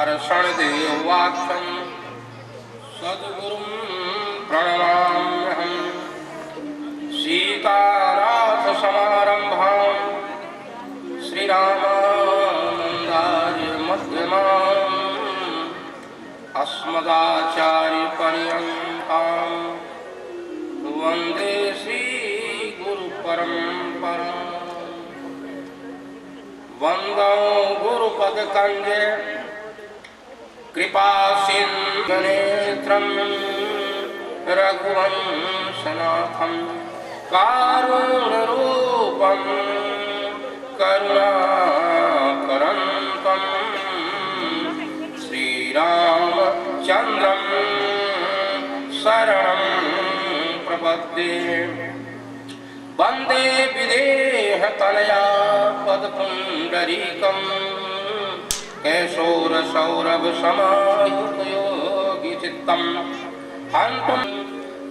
हर्षणदेवाख्यं सद्गुरुं प्रणमाम्यहम्। सीतानाथसमारम्भां श्रीरामानन्दार्यमध्यमाम् अस्मदाचार्यपर्यन्तां वन्दे श्रीगुरुपरम्पराम्। वन्दो गुरुपदकञ्जे कृपासिन्धुनेत्रं रघुवंशनाथं कारुण्यरूपं करुणाकरन्तं श्रीरामचन्द्रं शरणं प्रपद्ये। वन्दे विदेहतनया पदपुण्डरीकं केशोरसौरभसमायुतयोगिचित्तं हन्तुं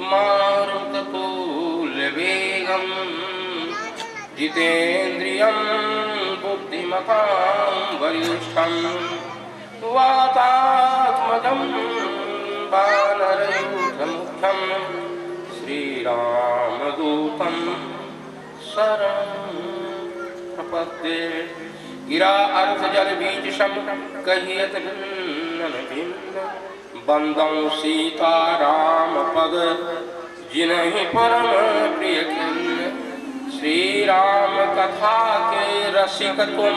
मारुततुल्यवेगं जितेन्द्रियं बुद्धिमतां वरिष्ठं वातात्मजं वानरयूथमुख्यं श्रीरामदूतं शरणं प्रपद्ये। गिरा अर्थ जल बीज सम कहियत भिन्न भिन्न बंदं सीता राम पद जिन्हि परम प्रिय खिन्न। श्री राम कथा के रसिक तुम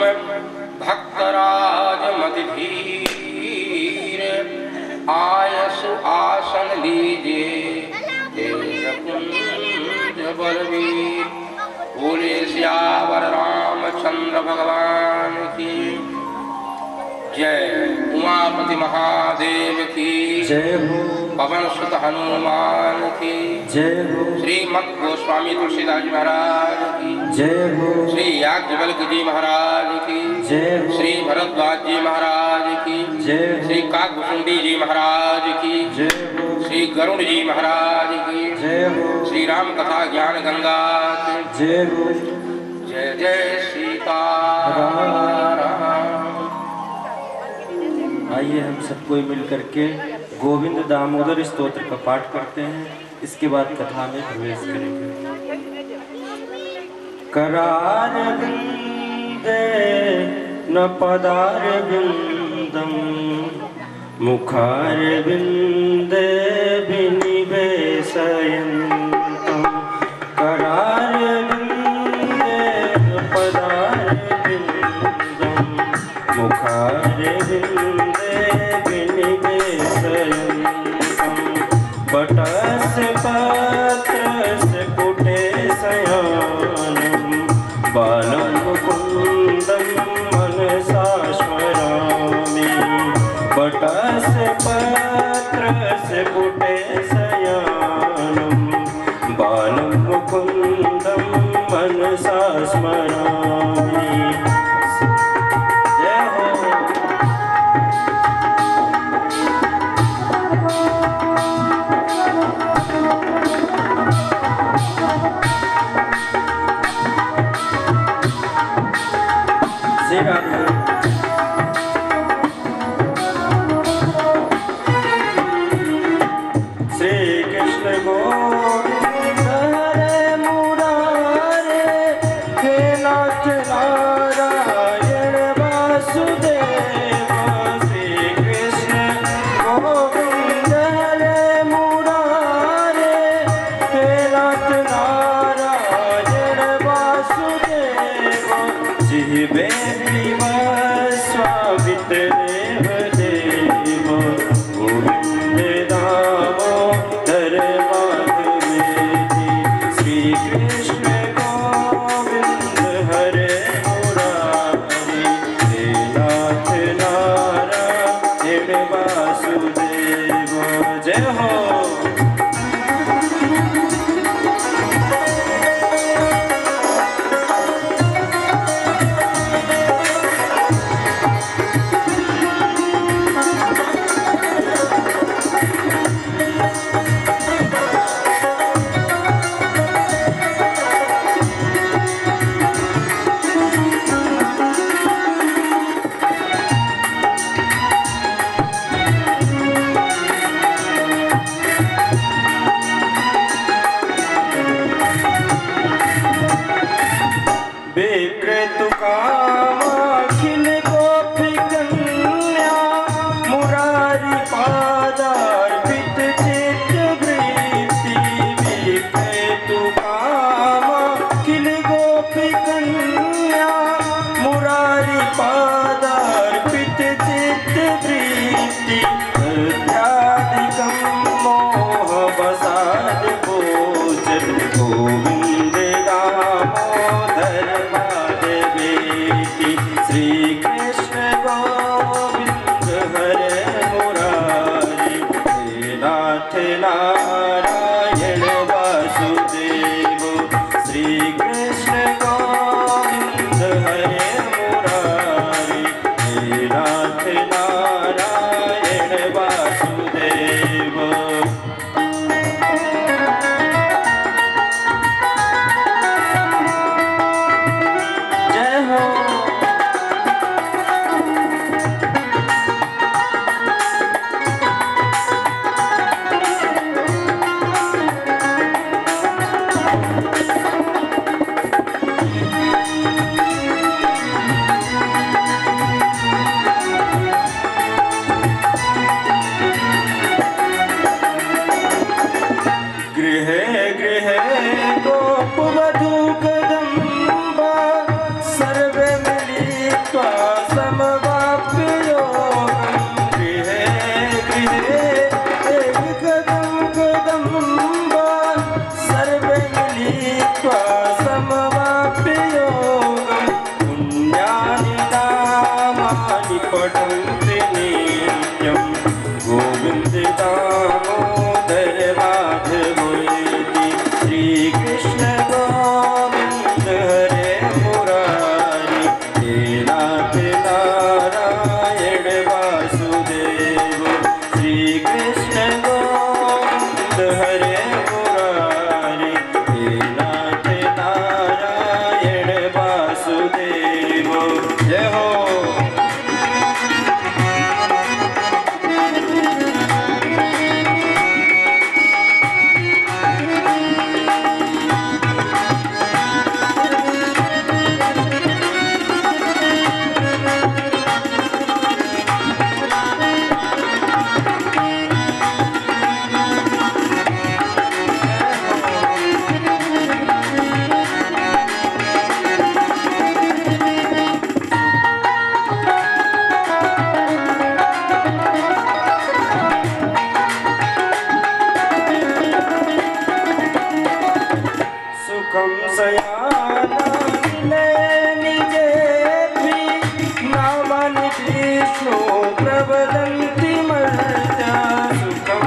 भक्तराज मति धीर आयसु आसन लीजिए कुंज बलवीर। बोले सियावर रामचंद्र भगवान की जय। उमापति महादेव की जय हो। पवन सुत हनुमान की जय हो। श्रीमद गोस्वामी तुलसीदास जी महाराज की जय हो। श्री याज्ञवल्क्य जी महाराज की जय हो। श्री भरद्वाज जी महाराज की जय हो। श्री काकभुंडी जी महाराज की जय हो। श्री गरुड़ जी महाराज की जय हो। श्री राम कथा ज्ञान गंगा की जय हो। जय जय सीताराम। आइए हम सब कोई मिल करके गोविंद दामोदर स्तोत्र का पाठ करते हैं, इसके बाद कथा में प्रवेश करेंगे। करार बिंदे न पदार बिंदम मुखार बिंदे विनिवेशयन्तम्। करार बिंदे न पदार बिंदम मुखार बिंदे विनिवेशयन्तम्। बटस पत्रस पुटे शयानं बालं मुकुन्दं मनसा स्मरामि। बटस पत्रस पुटे शयानं बालं मुकुन्दं मनसा स्मरामि। जय हो। श्री राधे। श्री कृष्ण गोविंद हरे मुरारे हे नाथ नारायण वासुदेव। श्री कृष्ण गोविंद हरे मुरारे हे नाथ नारायण वासुदेव। जिह्वे स्वामित्रेव देव गोविंद दामोदर माधवेति। श्री कृष्ण गोविंद हरे मुरारी हे नाथ नारायण वासुदेव। जय हो। प्रीति अध्यात्मिकं मोहवसाद गोचर गोविंद दामोदर माधवेति श्री कृष्ण गोविंद हरे मुरारी हे नाथ नारायण वासुदेव श्री कृष्ण गोविंद हरे मुरारी हे नाथ नारायण वासुदेव। जय हो। गृहे गृहे गोपवधू कदम्बा सर्वे मिलित्वा समवाप्य योगम्। गृहे गृहे कदम्बा सर्वे मिलित्वा समवाप्य योगम्। पुण्यानि नामानि पठन्ति नित्यं गोविन्द दामोदर माधवेति श्री कृष्ण गोविंद हरे मुरारी हे नाथ नारायण वासुदेव श्री कृष्ण गोविंद हरे मुरारी हे नाथ नारायण वासुदेव। जय हो। सुखं शयाना निजेभि नामानि विष्णु प्रवदन्ति मर्त्या। सुखं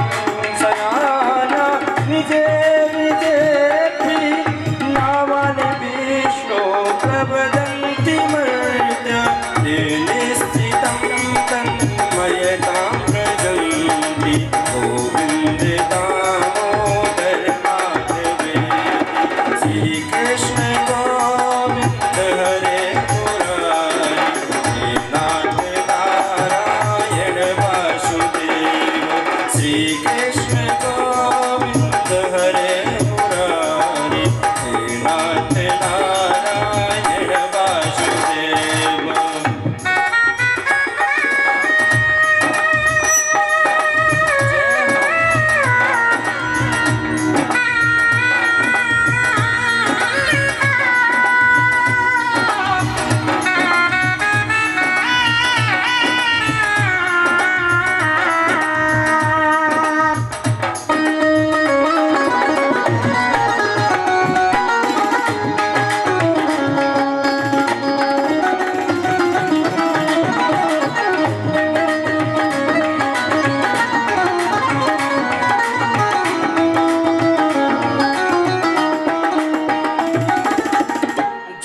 शयाना निजेभि नामानि विष्णु प्रवदन्ति मर्त्या। ते निश्चितं तन्मयतां व्रजन्ति गोविन्द दामोदर माधवेति श्री कृष्ण गोविंद हरे मुरारी हे नाथ नारायण वासुदेव श्री कृष्ण गोविंद हरे मुरारी हे नाथ नारायण वासुदेव।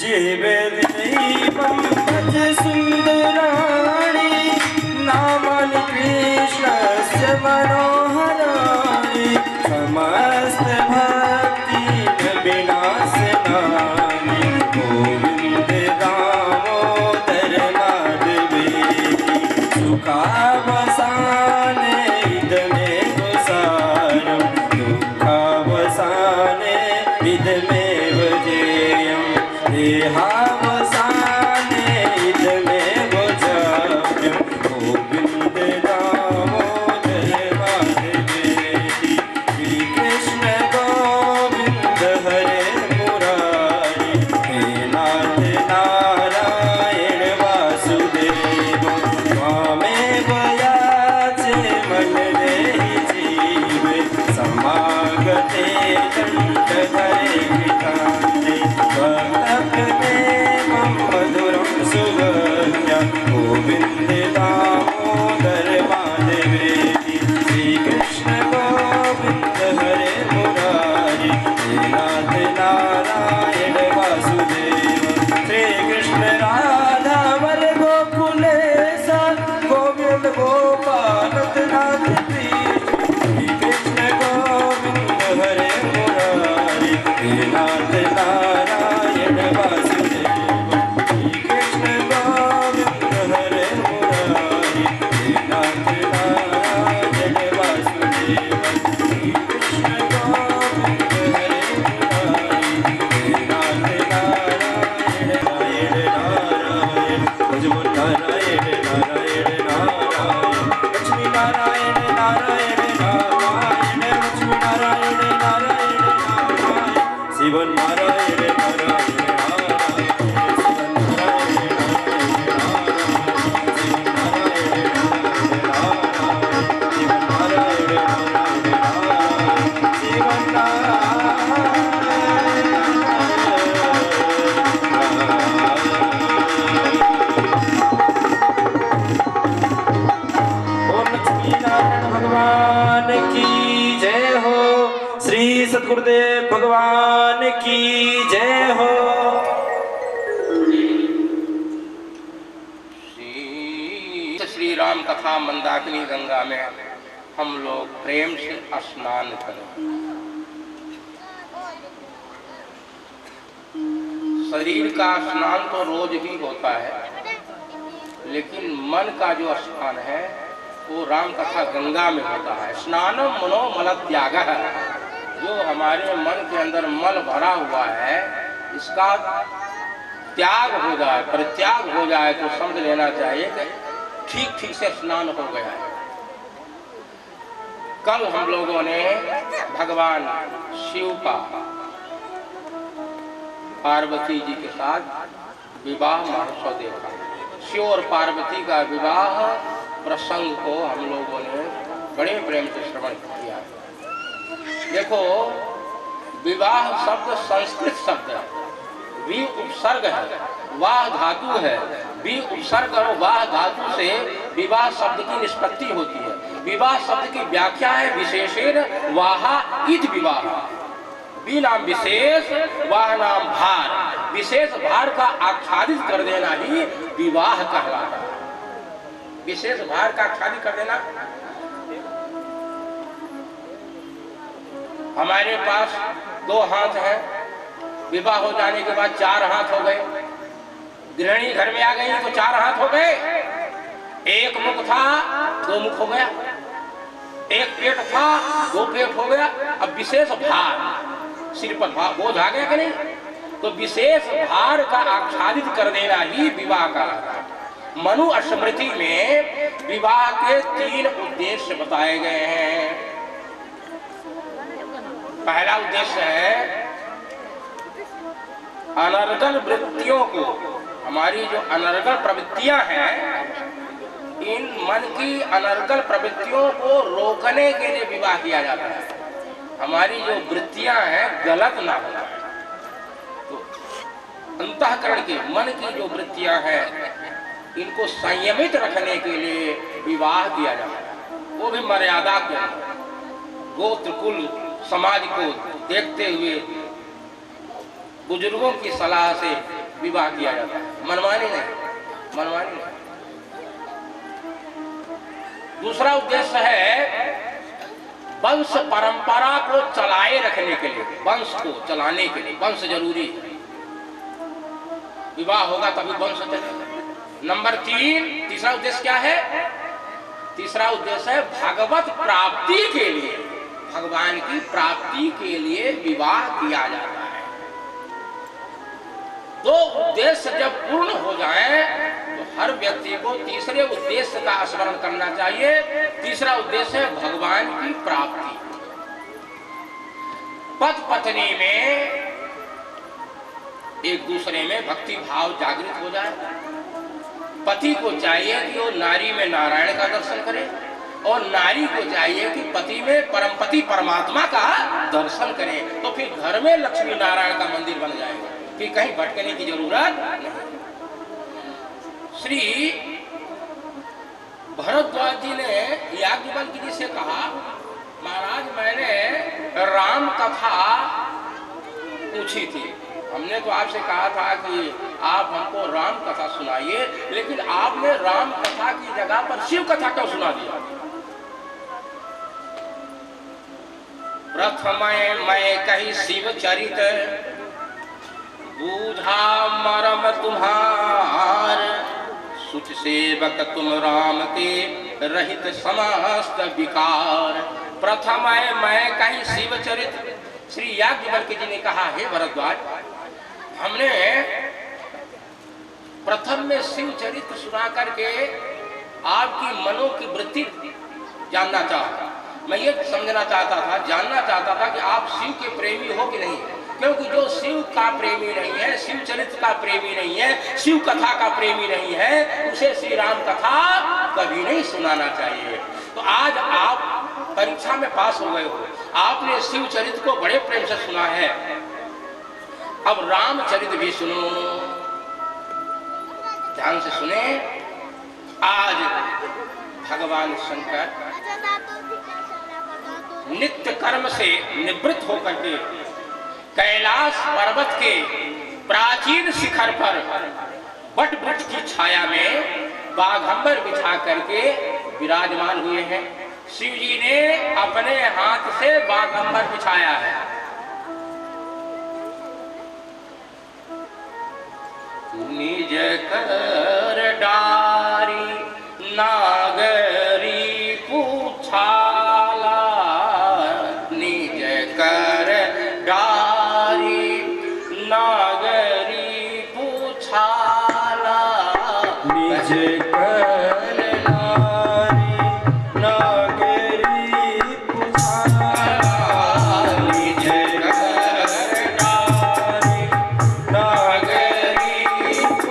जीवे दैवं भज सुन्दराणि नामानि कृष्णस्य मनोहराणि समस्त भक्ति विनाशनानि गोविन्द दामोदर माधवेति सुखावसाने इदमेव सारं दुःखावसाने इदमेव जेयम्। देहावसाने इदमेव जाप्यं गोविन्द दामोदर माधवेति श्री कृष्ण गोविंद हरे मुरारी हे नाथ नारायण वासुदेव त्वामेव भगवान की जय हो। श्री सद्गुरुदेव भगवान की जय हो। श्री राम कथा मंदाकिनी गंगा में हम लोग प्रेम से स्नान करें। शरीर का स्नान तो रोज ही होता है, लेकिन मन का जो स्नान है वो राम कथा गंगा में होता है। स्नानम मनो मल त्याग, जो हमारे मन के अंदर मल भरा हुआ है इसका त्याग हो जाए, परित्याग हो जाए तो समझ लेना चाहिए कि ठीक ठीक से स्नान हो गया है। कल हम लोगों ने भगवान शिव का पार्वती जी के साथ विवाह महोत्सव देखा। शिव और पार्वती का विवाह प्रसंग को हम लोगों ने बड़े प्रेम से श्रवण किया। देखो, विवाह शब्द संस्कृत शब्द है, वी उपसर्ग है, वाह धातु है। वी उपसर्ग और वाह धातु से विवाह शब्द की निष्पत्ति होती है। विवाह शब्द की व्याख्या है विशेषेण वाहा इद विवाह। वी नाम विशेष, वाह नाम भार। विशेष भार का आच्छादित कर देना ही विवाह कहलाता है। विशेष भार का आच्छादित कर देना। हमारे पास 2 हाथ है, विवाह हो जाने के बाद 4 हाथ हो गए। गृहिणी घर में आ गई तो 4 हाथ हो गए। 1 मुख था 2 मुख हो गया, 1 पेट था 2 पेट हो गया। अब विशेष भार, सिर पर बोझ आ गया कि नहीं, तो विशेष भार का आच्छादित कर देना ही विवाह का है। मनु स्मृति में विवाह के 3 उद्देश्य बताए गए हैं। पहला उद्देश्य है अनर्गल वृत्तियों को, हमारी जो अनर्गल प्रवृत्तियां हैं, इन मन की अनर्गल प्रवृत्तियों को रोकने के लिए विवाह किया जाता है। हमारी जो वृत्तियां हैं गलत ना हो जाए, तो अंतःकरण की मन की जो वृत्तियां हैं इनको संयमित रखने के लिए विवाह किया जाता है। वो भी मर्यादा के अंदर, गोत्र कुल समाज को देखते हुए बुजुर्गों की सलाह से विवाह किया जाता है। मनमानी नहीं, मनमानी नहीं। दूसरा उद्देश्य है वंश परंपरा को चलाए रखने के लिए, वंश को चलाने के लिए। वंश जरूरी है, विवाह होगा तभी वंश चलेगा। नंबर 3, तीसरा उद्देश्य क्या है? तीसरा उद्देश्य है भगवत प्राप्ति के लिए, भगवान की प्राप्ति के लिए विवाह किया जाता है। 2 उद्देश्य जब पूर्ण हो जाए तो हर व्यक्ति को तीसरे उद्देश्य का स्मरण करना चाहिए। तीसरा उद्देश्य है भगवान की प्राप्ति। पति पत्नी में एक दूसरे में भक्ति भाव जागृत हो जाए। पति को चाहिए कि वो नारी में नारायण का दर्शन करे, और नारी को चाहिए कि पति में परमपति परमात्मा का दर्शन करे। तो फिर घर में लक्ष्मी नारायण का मंदिर बन जाएगा, फिर कहीं भटकने की जरूरत नहीं। श्री भरद्वाज जी ने याज्ञवल्क्य जी से कहा, महाराज मैंने राम कथा पूछी थी, हमने तो आपसे कहा था कि आप हमको राम कथा सुनाइए, लेकिन आपने राम कथा की जगह पर शिव कथा क्यों सुना दिया? प्रथम मैं कही शिव चरित, बूझा मरम तुम्हार, सुच सेवक तुम राम के रहित समस्त विकार। प्रथम मैं कही शिव चरित। श्री याज्ञवल्क्य जी ने कहा, हे भरद्वाज, हमने प्रथम में शिव चरित्र सुना करके आपकी मनो की वृत्ति जानना चाहता। मैं ये समझना चाहता था, जानना चाहता था कि आप शिव के प्रेमी हो कि नहीं, क्योंकि जो शिव का प्रेमी नहीं है, शिव चरित्र का प्रेमी नहीं है, शिव कथा का प्रेमी नहीं है, उसे श्री राम कथा कभी नहीं सुनाना चाहिए। तो आज आप परीक्षा में पास हो गए हो, आपने शिव चरित्र को बड़े प्रेम से सुना है, अब रामचरित भी सुनो, ध्यान से सुने। आज भगवान शंकर नित्य कर्म से निवृत्त होकर के कैलाश पर्वत के प्राचीन शिखर पर वट वृक्ष की छाया में बाघंबर बिछा करके विराजमान हुए हैं। शिव जी ने अपने हाथ से बाघंबर बिछाया है। निज कर डारी नागरी पूछाला, निज कर डारी नागरी पूछाला, निज कर डारी नागरी पूछाला, निज कर डारी नागरी पूछाला,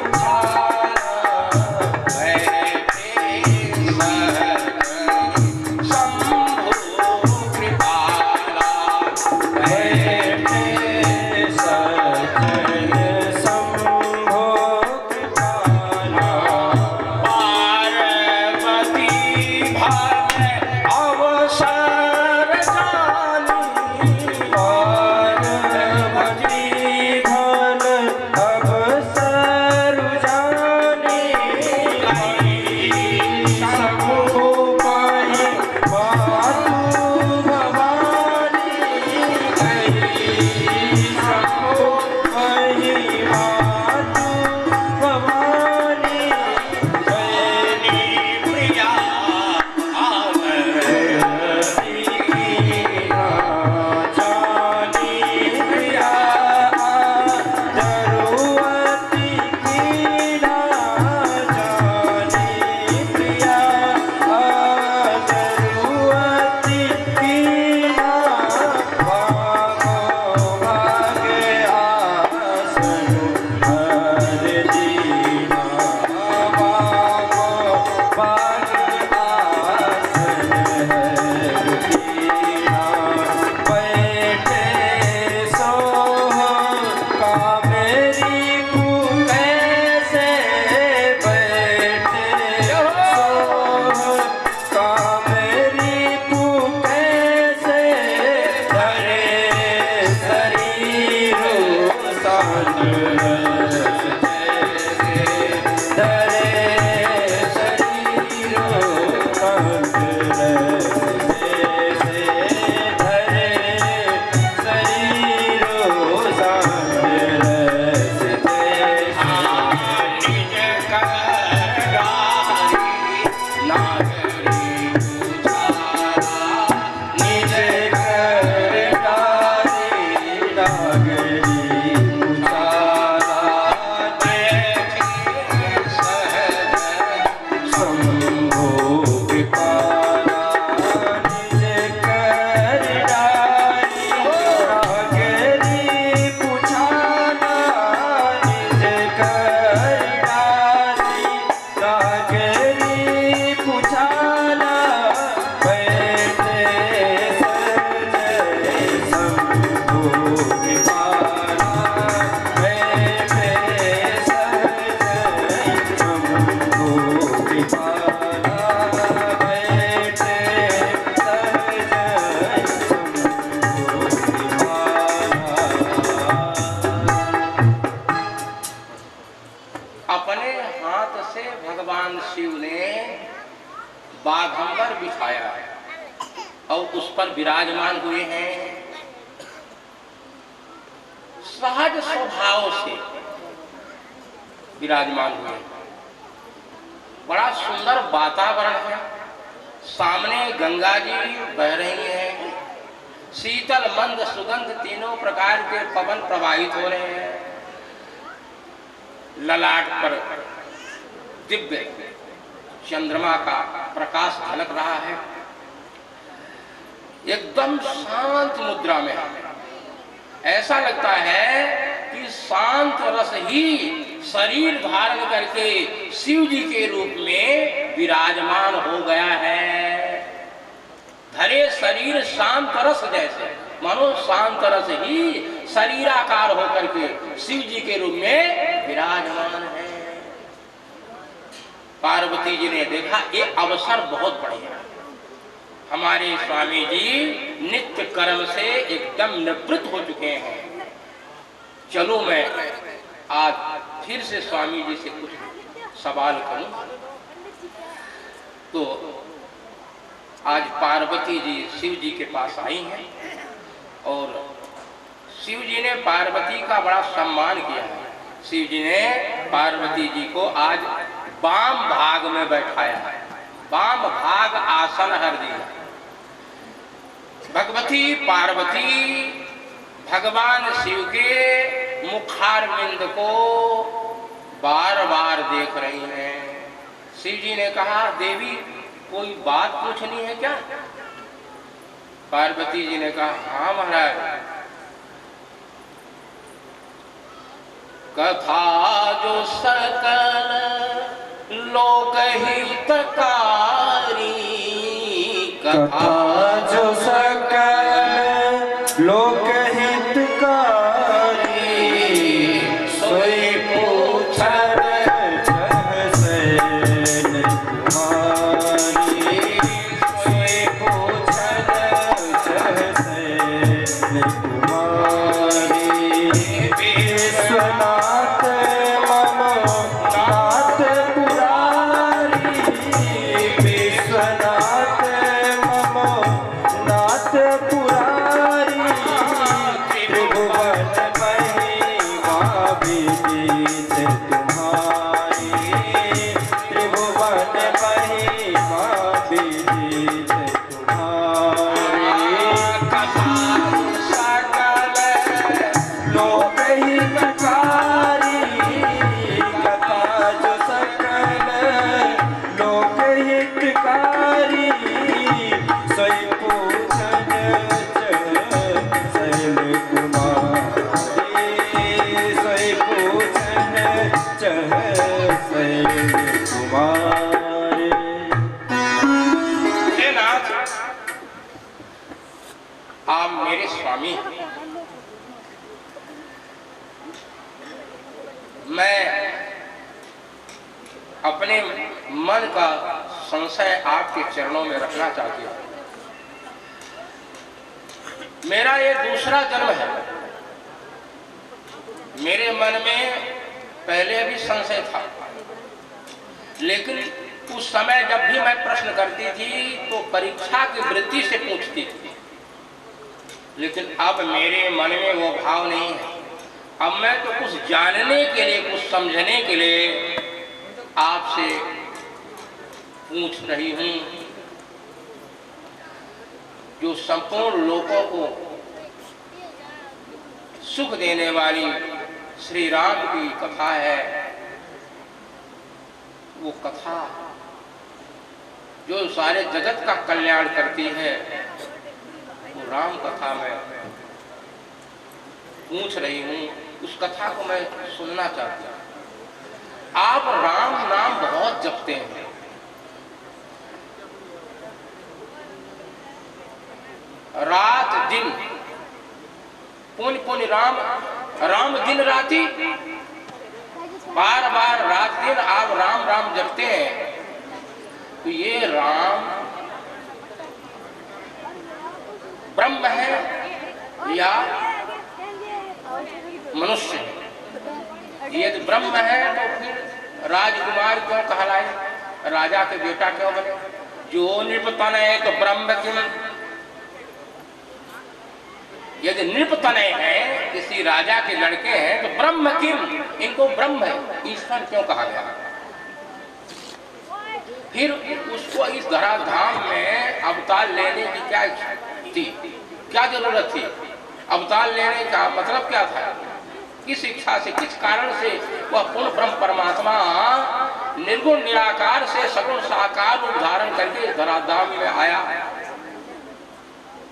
बाघंबर बिछाया है और उस पर विराजमान हुए हैं। सहज स्वभाव से विराजमान हुए हैं। बड़ा सुंदर वातावरण है। सामने गंगा जी बह रही हैं। शीतल मंद सुगंध तीनों प्रकार के पवन प्रवाहित हो रहे हैं। ललाट पर दिव्य चंद्रमा का प्रकाश झलक रहा है। एकदम शांत मुद्रा में ऐसा लगता है कि शांत रस ही शरीर धारण करके शिव जी के रूप में विराजमान हो गया है। धरे शरीर शांत रस जैसे, मानो शांत रस ही शरीराकार होकर के शिव जी के रूप में विराजमान है। पार्वती जी ने देखा ये अवसर बहुत बढ़िया है, हमारे स्वामी जी नित्य कर्म से एकदम निवृत्त हो चुके हैं, चलो मैं आज फिर से स्वामी जी से कुछ सवाल करूं। तो आज पार्वती जी शिव जी के पास आई हैं और शिव जी ने पार्वती का बड़ा सम्मान किया है। शिव जी ने पार्वती जी को आज वाम भाग में बैठाया है, वाम भाग आसन हर दिया। भगवती पार्वती भगवान शिव के मुखारविंद को बार बार देख रही हैं। शिव जी ने कहा, देवी कोई बात पूछनी है क्या? पार्वती जी ने कहा, हाँ महाराज। कथा जो सकल लोकहितकारी, कथा जो सकल लोकहितकारी, सोई पूछन सहसन कुमारी, सोई पूछन सहसन कुमारी। विश्वनाथ मम नाथ पुरारी, विश्वनाथ मम नाथ पुरारी, त्रिभुवन महिमा विदित तुम्हारी, त्रिभुवन महिमा विदित तुम्हारी। कथा सकल लोकहितकारी, कथा जो सकल लोकहितकारी, सोई पूछन सहसन कुमारी, सोई पूछन सहसन कुमारी। हे नाथ, आप मेरे स्वामी, मैं अपने मन का संशय आपके चरणों में रखना चाहती हूँ। मेरा ये दूसरा जन्म है। मेरे मन में पहले भी संशय था, लेकिन उस समय जब भी मैं प्रश्न करती थी तो परीक्षा की वृत्ति से पूछती थी, लेकिन अब मेरे मन में वो भाव नहीं है। अब मैं तो कुछ जानने के लिए, कुछ समझने के लिए आपसे पूछ रही हूँ। जो संपूर्ण लोगों को सुख देने वाली श्री राम की कथा है, वो कथा जो सारे जगत का कल्याण करती है, वो राम कथा मैं पूछ रही हूँ। उस कथा को मैं सुनना चाहती हूँ। आप राम नाम बहुत जपते हैं, रात दिन पुण्य पुण्य राम राम दिन राती, बार बार रात दिन आप राम राम जपते हैं। तो ये राम ब्रह्म है या मनुष्य है? यदि ब्रह्म है तो फिर राजकुमार क्यों कहलाए, राजा के बेटा क्यों बने? जो नृपतनय तो ब्रह्म किम, यदि नृपतनय है, किसी राजा के लड़के हैं तो ब्रह्म किम, इनको ब्रह्म है, ईश्वर क्यों कहा गया? फिर उसको इस धराधाम में अवतार लेने की क्या थी, क्या जरूरत थी? अवतार लेने का मतलब क्या था? किस इच्छा से, किस कारण से वह पूर्ण ब्रह्म परमात्मा निर्गुण निराकार से सगुण साकार रूप धारण करके इस धराधाम में आया?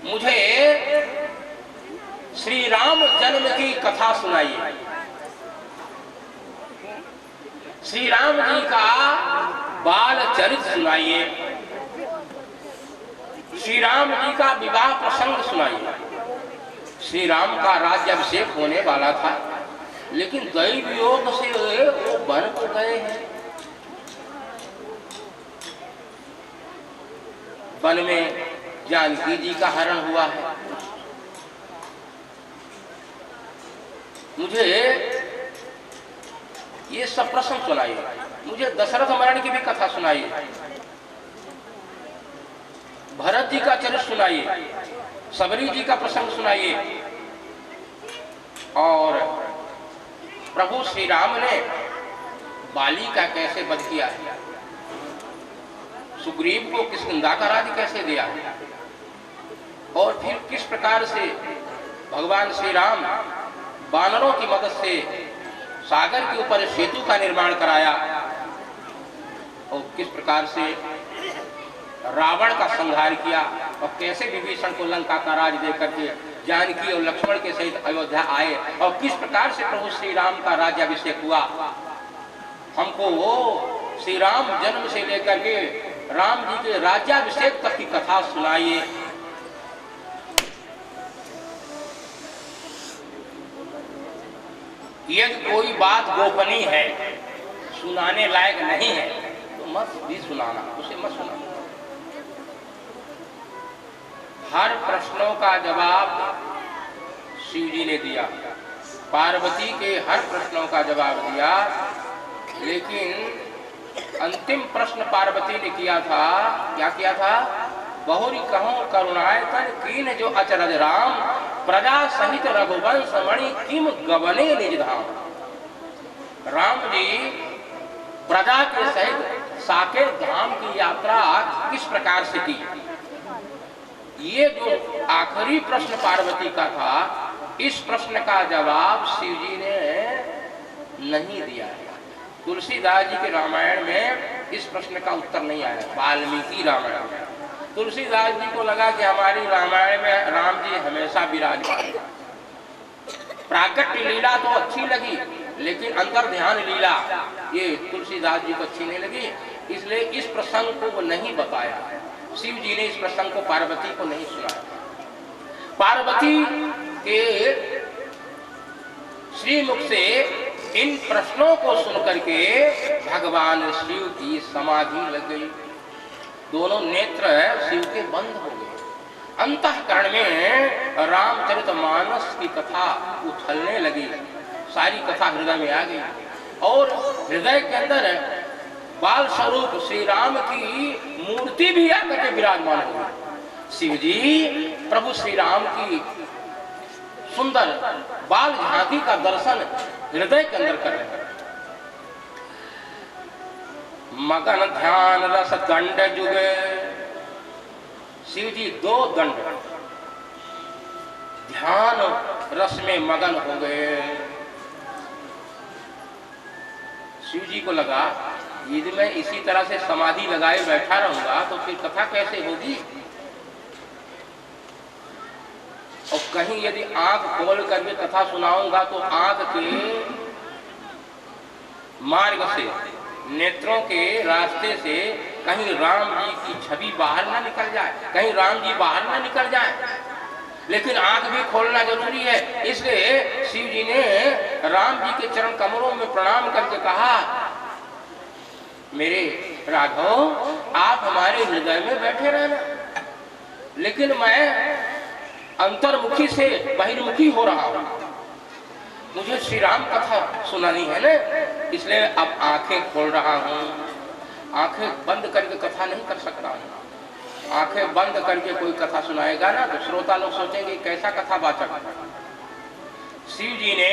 मुझे श्री राम जन्म की कथा सुनाइए। श्री राम जी का बाल चरित्र सुनाइए, श्री राम जी का विवाह प्रसंग सुनाइए। श्री राम का राज्याभिषेक होने वाला था, लेकिन दैव योग से वो वन को गए हैं। वन में जानकी जी का हरण हुआ है। मुझे ये सब प्रसंग सुनाइए, मुझे दशरथ मरण की भी कथा सुनाइए, भरत जी का चरित्र सुनाइए, सबरी जी का प्रसंग सुनाइए, और प्रभु श्री राम ने बाली का कैसे वध किया है, सुग्रीव को किष्किंधा का राज्य कैसे दिया, और फिर किस प्रकार से भगवान श्री राम वानरों की मदद से सागर के ऊपर सेतु का निर्माण कराया, और किस प्रकार से रावण का संहार किया, और कैसे विभीषण को लंका का राज देकर के जानकी और लक्ष्मण के सहित अयोध्या आए, और किस प्रकार से प्रभु श्री राम का राज्याभिषेक हुआ। हमको वो श्री राम जन्म से लेकर के राम जी के राज्याभिषेक तक की कथा सुनाइए। यदि कोई बात गोपनीय है, सुनाने लायक नहीं है, तो मत भी सुनाना, उसे मत सुनाना। हर प्रश्नों का जवाब शिव जी ने दिया, पार्वती के हर प्रश्नों का जवाब दिया, लेकिन अंतिम प्रश्न पार्वती ने किया था, क्या किया था? बहुरी कहूं करुणाय तन कीन जो अचरज राम, प्रजा सहित रघुवंश मणि किम गवने निज धाम। राम जी प्रजा के सहित साकेत धाम की यात्रा किस प्रकार से की, ये जो आखिरी प्रश्न पार्वती का था, इस प्रश्न का जवाब शिव जी ने नहीं दिया है। तुलसीदास जी के रामायण में इस प्रश्न का उत्तर नहीं आया। वाल्मीकि रामायण में तुलसीदास जी को लगा कि हमारी रामायण में राम जी हमेशा विराजमान, प्राकट्य लीला तो अच्छी लगी, लेकिन अंतर ध्यान लीला ये तुलसीदास जी को अच्छी नहीं लगी, इसलिए इस प्रसंग को वो नहीं बताया। शिव जी ने इस प्रसंग को पार्वती को नहीं सुनाया। पार्वती के श्रीमुख से इन प्रश्नों को सुनकर के भगवान शिव की समाधि लग गई, दोनों नेत्र शिव के बंद हो गए। अंतःकरण में रामचरितमानस की कथा उछलने लगी, सारी कथा हृदय में आ गई, और हृदय के अंदर बाल स्वरूप श्री राम की मूर्ति भी आकर के विराजमान हो गई। शिव जी प्रभु श्री राम की सुंदर बाल झांकी का दर्शन हृदय के अंदर कर रहे हैं। मगन ध्यान रस दंड जुगे, शिव जी दो दंड ध्यान रस में मगन हो गए। शिव जी को लगा यदि मैं इसी तरह से समाधि लगाए बैठा रहूंगा तो फिर कथा कैसे होगी, और कहीं यदि आंख खोल करके कथा सुनाऊंगा तो आंख के मार्ग से, नेत्रों के रास्ते से कहीं राम जी की छवि बाहर ना निकल जाए, कहीं राम जी बाहर ना निकल जाए, लेकिन आंख भी खोलना जरूरी है। इसलिए शिव जी ने राम जी के चरण कमलों में प्रणाम करके कहा, मेरे राघव आप हमारे हृदय में बैठे रहना, लेकिन मैं अंतर्मुखी से बहिर्मुखी हो रहा हूं, मुझे श्री राम कथा सुनानी है ना, इसलिए अब आंखें खोल रहा हूं। आंखें बंद करके कथा नहीं कर सकता हूं। आंखें बंद करके कोई कथा सुनाएगा ना तो श्रोता लोग सोचेंगे कैसा कथावाचक। शिव जी ने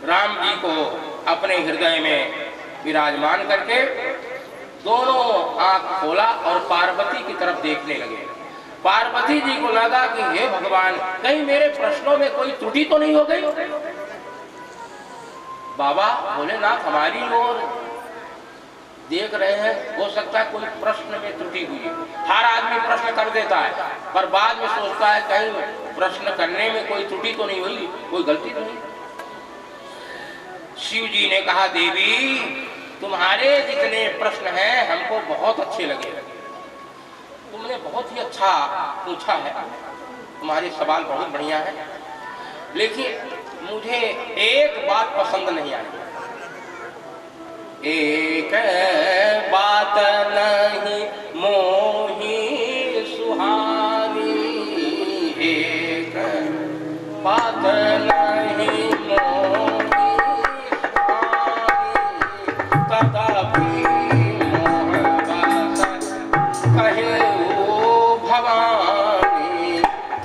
राम जी को अपने हृदय में विराजमान करके दोनों आंख खोला और पार्वती की तरफ देखने लगे। पार्वती जी को लगा कि हे भगवान, कहीं मेरे प्रश्नों में कोई त्रुटि तो नहीं हो गई। बाबा भोलेनाथ हमारी ओर देख रहे हैं, हो सकता है कोई प्रश्न में त्रुटि हुई है। हर आदमी प्रश्न कर देता है, पर बाद में सोचता है कहीं प्रश्न करने में कोई त्रुटि तो नहीं हुई, कोई गलती तो नहीं। शिव जी ने कहा, देवी तुम्हारे जितने प्रश्न हैं हमको बहुत अच्छे लगे, तुमने बहुत ही अच्छा पूछा है, तुम्हारे सवाल बहुत बढ़िया है, लेकिन मुझे एक बात पसंद नहीं आई। एक बात नहीं मोर बात नहीं मोही तथापि मोह बस कहे वो भवानी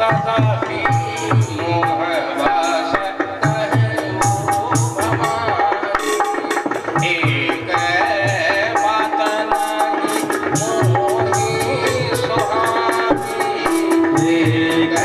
तथापि मोह बस कहे वो भवानी एक बात नहीं मोही सुहानी एक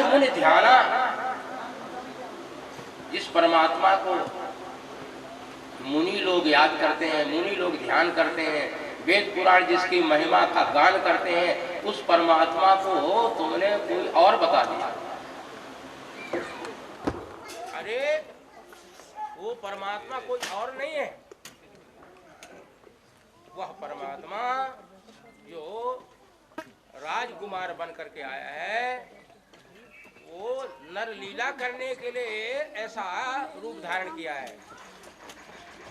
मुनि ध्याना। जिस परमात्मा को मुनि लोग याद करते हैं, मुनि लोग ध्यान करते हैं, वेद पुराण जिसकी महिमा का गान करते हैं, उस परमात्मा को तुमने कोई और बता दिया। अरे वो परमात्मा कोई और नहीं है, वह परमात्मा जो राजकुमार बन करके आया है, वो नर लीला करने के लिए ऐसा रूप धारण किया है,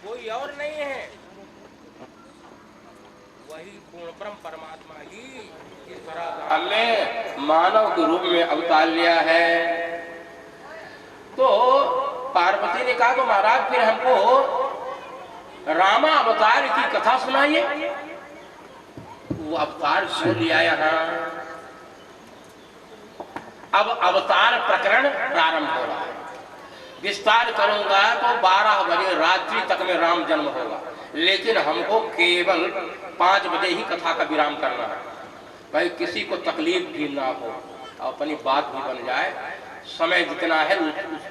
कोई और नहीं है। वही पूर्ण ब्रह्म परमात्मा ही इस धराधाम में मानव के रूप में अवतार लिया है। तो पार्वती ने कहा तो महाराज फिर हमको रामा अवतार की कथा सुनाइए। वो अवतार सुन लिया यहाँ। अब अवतार प्रकरण प्रारंभ हो रहा है। विस्तार करूंगा तो 12 बजे रात्रि तक में राम जन्म होगा, लेकिन हमको केवल 5 बजे ही कथा का विराम करना है, भाई किसी को तकलीफ भी ना हो, अपनी बात भी बन जाए। समय जितना है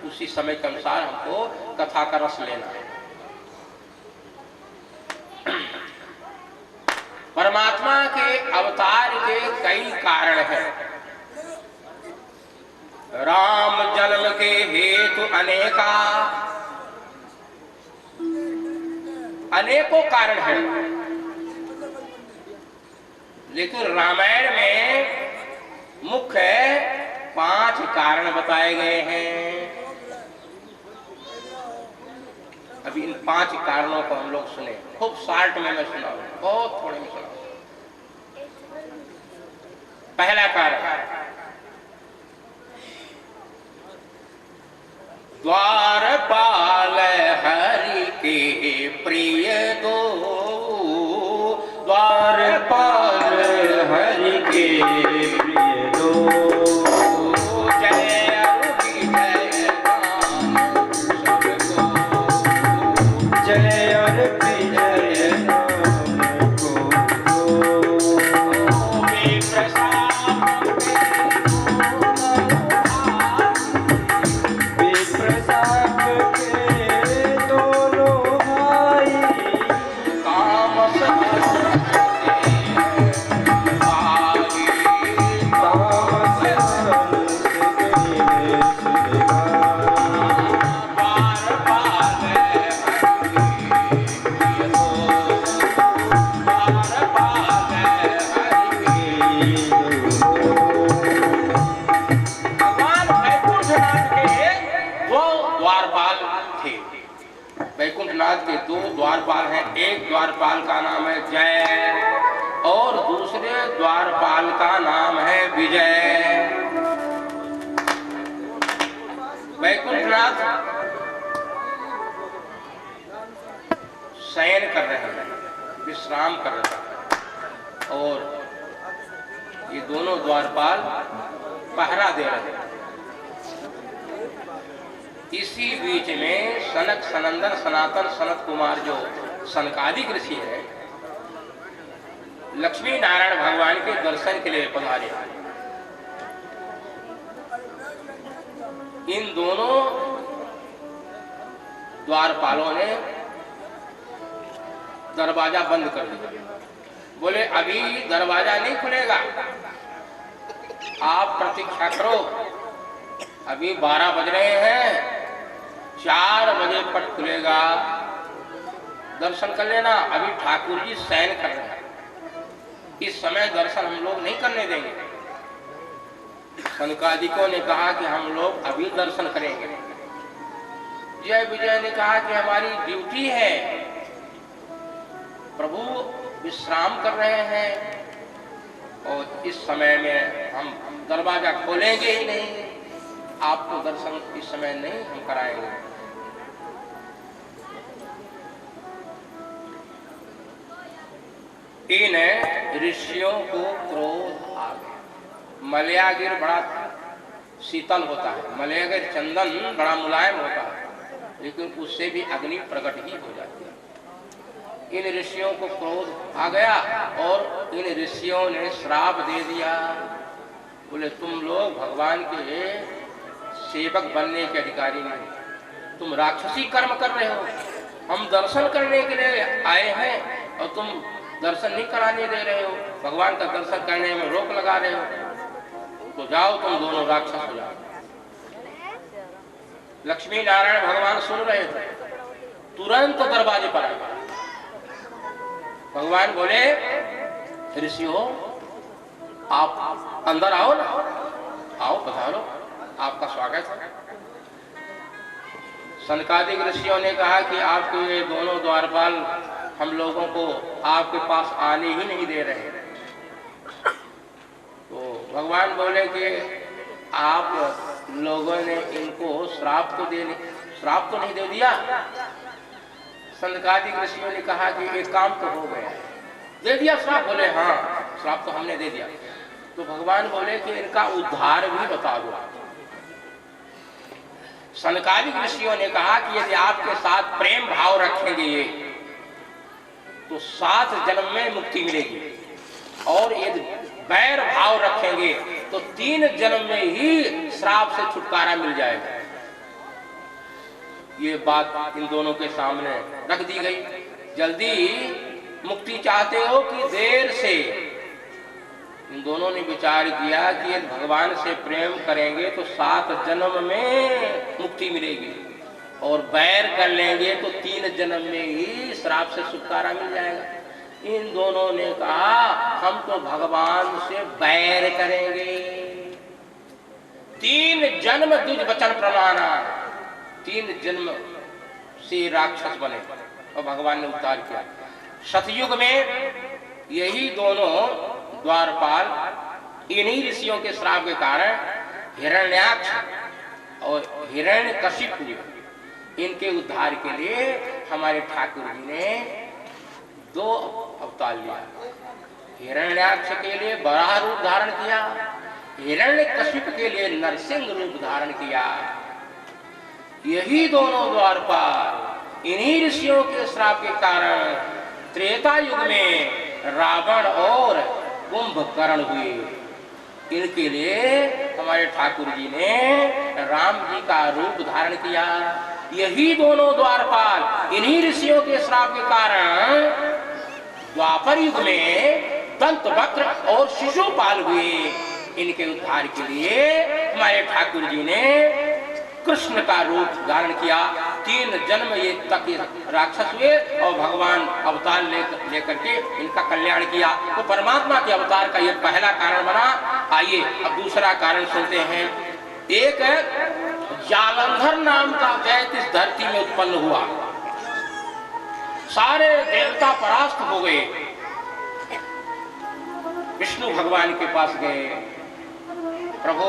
उसी समय के अनुसार हमको कथा का रस लेना है। परमात्मा के अवतार के कई कारण हैं। राम जन्म के हेतु अनेकों कारण हैं, लेकिन रामायण में मुख्य 5 कारण बताए गए हैं। अभी इन 5 कारणों को हम लोग सुने, खूब शार्ट में मैं सुना, बहुत थोड़े में सुना। पहला कारण, द्वारपाल हरि के प्रिय दो, द्वारपाल हरि के प्रिय दो, जय विजय गान सबको, जय विजय नाम को, प्रसाद के 2 द्वारपाल हैं। एक द्वारपाल का नाम है जय और दूसरे द्वारपाल का नाम है विजय। वैकुंठनाथ शयन कर रहे हैं, विश्राम कर रहे हैं, और ये दोनों द्वारपाल पहरा दे रहे हैं। इसी बीच में सनक सनंदन सनातन सनत कुमार जो सनकादिक ऋषि है, लक्ष्मी नारायण भगवान के दर्शन के लिए पधारे। इन दोनों द्वारपालों ने दरवाजा बंद कर दिया। बोले अभी दरवाजा नहीं खुलेगा, आप प्रतीक्षा करो, अभी 12 बज रहे हैं, 4 बजे पट खुलेगा, दर्शन कर लेना। अभी ठाकुर जी शयन कर रहे हैं, इस समय दर्शन हम लोग नहीं करने देंगे। सनकादिकों ने कहा कि हम लोग अभी दर्शन करेंगे। जय विजय ने कहा कि हमारी ड्यूटी है, प्रभु विश्राम कर रहे हैं और इस समय में हम दरवाजा खोलेंगे ही नहीं, आपको दर्शन इस समय नहीं हम कराएंगे। इन ऋषियों को क्रोध आ गया। मलयागिर बड़ा शीतल होता है, मलयागिर चंदन बड़ा मुलायम होता है, लेकिन उससे भी अग्नि प्रकट ही हो जाती है। इन ऋषियों को क्रोध आ गया और इन ऋषियों ने श्राप दे दिया। बोले तुम लोग भगवान के सेवक बनने के अधिकारी नहीं, तुम राक्षसी कर्म कर रहे हो, हम दर्शन करने के लिए आए हैं और तुम दर्शन नहीं कराने दे रहे हो, भगवान का दर्शन करने में रोक लगा रहे हो, तो जाओ तुम दोनों राक्षस हो जाओ। लक्ष्मी नारायण भगवान सुन रहे थे, तुरंत दरवाजे पर आए। भगवान बोले ऋषियों आप अंदर आओ ना, आओ पधारो, आपका स्वागत है। सनकादिक ऋषियों ने कहा कि आपके ये दोनों द्वारपाल हम लोगों को आपके पास आने ही नहीं दे रहे। तो भगवान बोले कि आप लोगों ने इनको श्राप तो नहीं दे दिया। संतकादिक ऋषियों ने कहा कि एक काम तो हो गया, दे दिया श्राप। बोले हाँ श्राप तो हमने दे दिया। तो भगवान बोले कि इनका उद्धार भी बता दो। सनकादिक ऋषियों ने कहा कि यदि आपके साथ प्रेम भाव रखेंगे ये तो 7 जन्म में मुक्ति मिलेगी, और यदि बैर भाव रखेंगे तो 3 जन्म में ही श्राप से छुटकारा मिल जाएगा। ये बात इन दोनों के सामने रख दी गई। जल्दी मुक्ति चाहते हो कि देर से? इन दोनों ने विचार किया कि यदि भगवान से प्रेम करेंगे तो 7 जन्म में मुक्ति मिलेगी, और बैर कर लेंगे तो 3 जन्म में ही श्राप से छुटकारा मिल जाएगा। इन दोनों ने कहा हम तो भगवान से बैर करेंगे। 3 जन्म द्विज वचन प्रमाणा, 3 जन्म से राक्षस बने और भगवान ने उद्धार किया। सतयुग में यही दोनों द्वारपाल इन्हीं ऋषियों के श्राप के कारण हिरण्याक्ष और हिरण्यकशिप हुए। इनके उद्धार के लिए हमारे ठाकुर जी ने 2 अवतार लिया। हिरण्याक्ष के लिए बराह रूप धारण किया, हिरण्यकशिप के लिए नरसिंह रूप धारण किया। यही दोनों द्वारपाल इन्हीं ऋषियों के श्राप के कारण त्रेता युग में रावण और कुंभकर्ण हुए। इनके लिए हमारे ठाकुर जी ने राम जी का रूप धारण किया। यही दोनों द्वारपाल इन्हीं ऋषियों के श्राप के कारण द्वापर युग में दंतवक्र और शिशुपाल हुए। इनके उद्धार के लिए हमारे ठाकुर जी ने कृष्ण का रूप धारण किया। 3 जन्म ये तक राक्षस हुए और भगवान अवतार लेकर के इनका कल्याण किया। तो परमात्मा के अवतार का ये पहला कारण बना। आइए अब दूसरा कारण सुनते हैं। एक जालंधर नाम का दैत्य इस धरती में उत्पन्न हुआ। सारे देवता परास्त हो गए। विष्णु भगवान के पास गए, प्रभु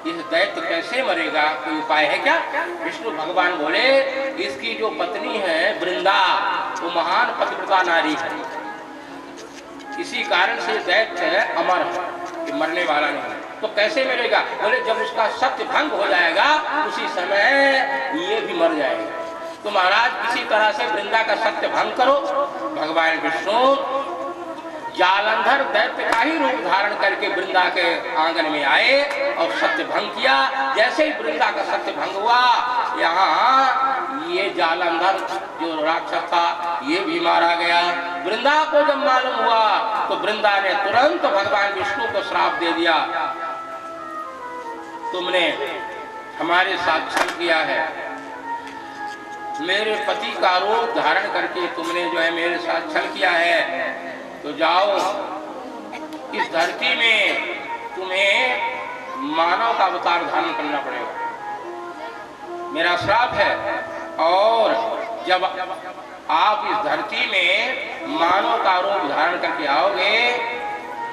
यह दैत्य कैसे मरेगा, कोई उपाय है क्या? विष्णु भगवान बोले इसकी जो पत्नी है वृंदा वो महान पतिव्रता नारी है, इसी कारण से दैत्य अमर है, मरने वाला नहीं है। तो कैसे मरेगा? बोले जब उसका सत्य भंग हो जाएगा उसी समय ये भी मर जाएगा। तो महाराज किसी तरह से वृंदा का सत्य भंग करो। भगवान विष्णु जालंधर दैत्य का ही रूप धारण करके वृंदा के आंगन में आए और सत्य भंग किया। जैसे ही वृंदा का सत्य भंग हुआ यहाँ ये जालंधर जो राक्षस था ये भी मारा गया। वृंदा को जब मालूम हुआ तो वृंदा ने तुरंत भगवान विष्णु को श्राप दे दिया, तुमने हमारे साथ छल किया है, मेरे पति का रूप धारण करके तुमने जो है मेरे साथ छल किया है, तो जाओ इस धरती में तुम्हें मानव का अवतार धारण करना पड़ेगा, मेरा श्राप है। और जब आप इस धरती में मानव का रूप धारण करके आओगे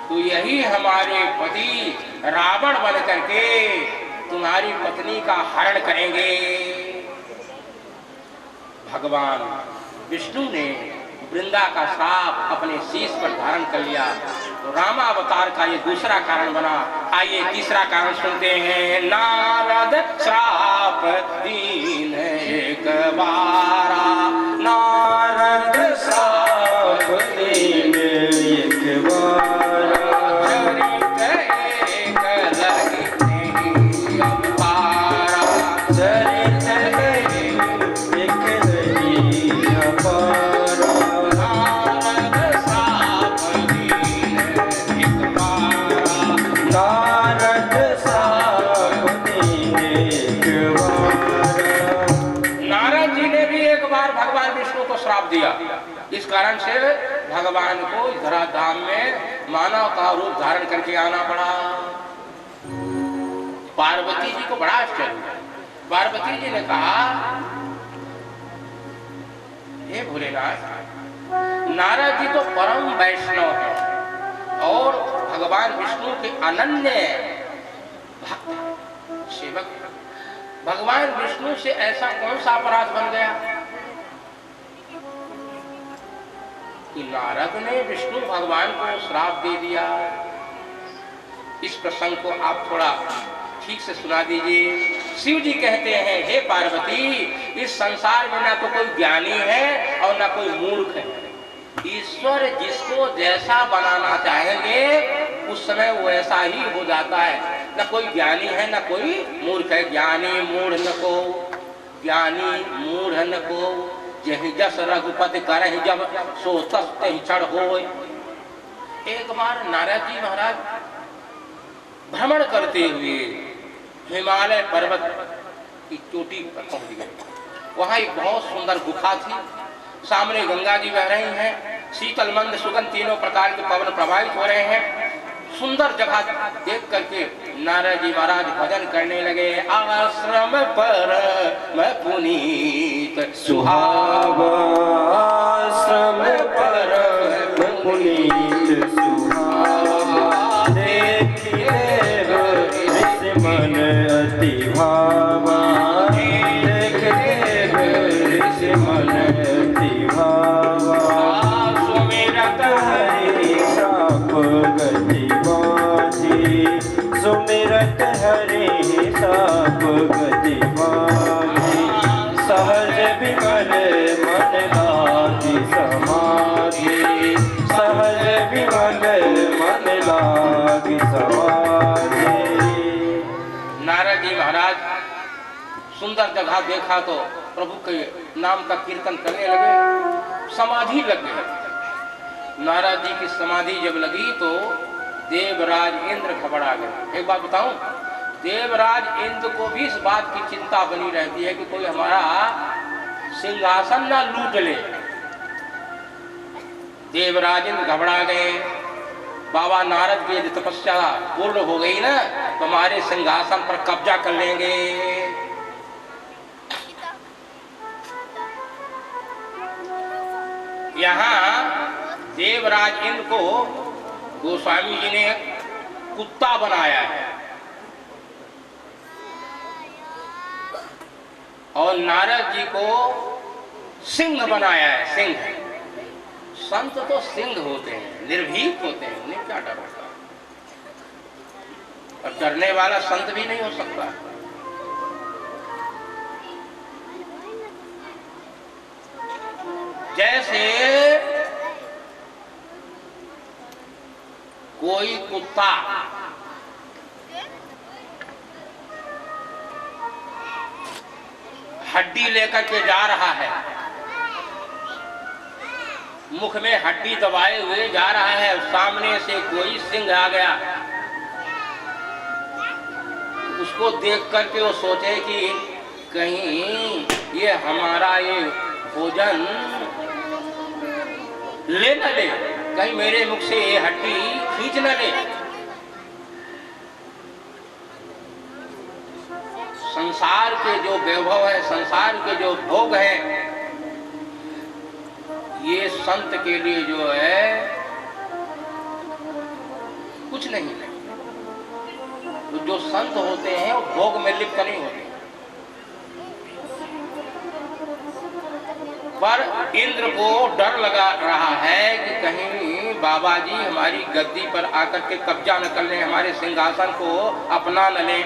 तो यही हमारे पति रावण बन करके तुम्हारी पत्नी का हरण करेंगे। भगवान विष्णु ने वृंदा का श्राप अपने शीश पर धारण कर लिया, तो रामावतार का ये दूसरा कारण बना। आइए तीसरा कारण सुनते हैं। नारद श्राप दीन एक बारा, नारद श्राप दीन एक बारा, दिया। इस कारण से भगवान को धराधाम में मानव का रूप धारण करके आना पड़ा। पार्वती जी को बड़ा आश्चर्य हुआ। पार्वती जी ने कहा, हे भोलेनाथ, नारद जी तो परम वैष्णव है और भगवान विष्णु के अनन्य भक्त सेवक, भगवान विष्णु से ऐसा कौन सा अपराध बन गया कि नारद ने विष्णु भगवान को श्राप दे दिया? इस प्रसंग को आप थोड़ा ठीक से सुना दीजिए। शिव जी कहते हैं, हे पार्वती, इस संसार में ना तो कोई ज्ञानी है और ना कोई मूर्ख है। ईश्वर जिसको जैसा बनाना चाहेंगे उस समय वो ऐसा ही हो जाता है। ना कोई ज्ञानी है ना कोई मूर्ख है। ज्ञानी मूढ़ न को, ज्ञानी मूढ़ न को, यही जस रघुपति करहि जब सो तस तहि चढ़ होय। एक बार नारद जी महाराज भ्रमण करते हुए हिमालय पर्वत की चोटी पर पहुंच गए। वहां एक बहुत सुंदर गुफा थी, सामने गंगा जी बह रही हैं, शीतल मंद सुगंध तीनों प्रकार के पवन प्रवाहित हो रहे हैं। सुंदर जगह देख करके नारद जी महाराज भजन करने लगे। आश्रम पर मैं पुनीत सुहावा, आश्रम पर मैं पुनीत सुहावा, देखि देव ऋषि मन अति भावा, देख देव ऋषि मन अति भावा, सुमिरत हरि श्राप गति सुमिरत हरि साप गति माही, सहज विमल मन लागी समाधि, सहज विमल मन लागी समाधि। नारद जी महाराज सुंदर जगह देखा तो प्रभु के नाम का कीर्तन करने लगे, समाधि लग गई। नारद जी की समाधि जब लगी तो देवराज इंद्र घबरा गए। एक बात बताऊं, देवराज इंद्र को भी इस बात की चिंता बनी रहती है कि कोई हमारा सिंहासन ना लूट ले। देवराज इंद्र घबरा गए। बाबा नारद की यदि तपस्या पूर्ण हो गई ना तो हमारे सिंहासन पर कब्जा कर लेंगे। यहाँ देवराज इंद्र को गोस्वामी जी ने कुत्ता बनाया है और नारद जी को सिंह बनाया है। सिंह, संत तो सिंह होते हैं, निर्भीक होते हैं, उन्हें क्या डर होता है? और डरने वाला संत भी नहीं हो सकता। जैसे कोई कुत्ता हड्डी लेकर के जा रहा है, मुख में हड्डी दबाए हुए जा रहा है, सामने से कोई सिंह आ गया, उसको देख करके वो सोचे कि कहीं ये हमारा ये भोजन ले न ले, कहीं मेरे मुख से ये हड्डी खींच न ले। संसार के जो वैभव है, संसार के जो भोग है, ये संत के लिए जो है कुछ नहीं है। तो जो संत होते हैं वो भोग में लिप्त नहीं होते। पर इंद्र को डर लगा रहा है कि कहीं बाबा जी हमारी गद्दी पर आकर के कब्जा न कर लें, हमारे सिंहासन को अपना न लें।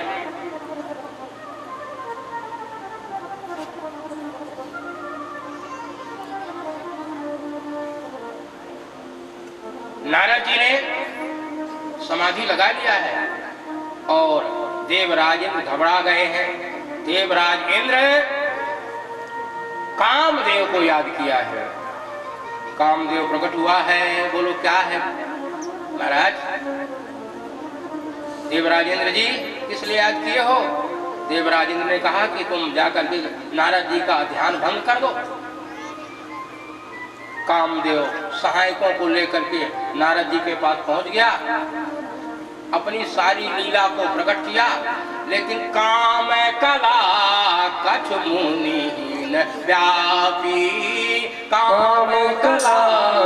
नारद जी ने समाधि लगा लिया है और देवराज इंद्र घबरा गए हैं। देवराज इंद्र कामदेव को याद किया है। कामदेव प्रकट हुआ है, बोलो क्या है महाराज? देवराज इंद्र जी किस लिए याद किए हो? देवराज इंद्र ने कहा कि तुम जाकर के नारद जी का ध्यान भंग कर दो। कामदेव सहायकों को लेकर के नारद जी के पास पहुंच गया, अपनी सारी लीला को प्रकट किया, लेकिन काम कला कछ मुनि व्यापी, काम कला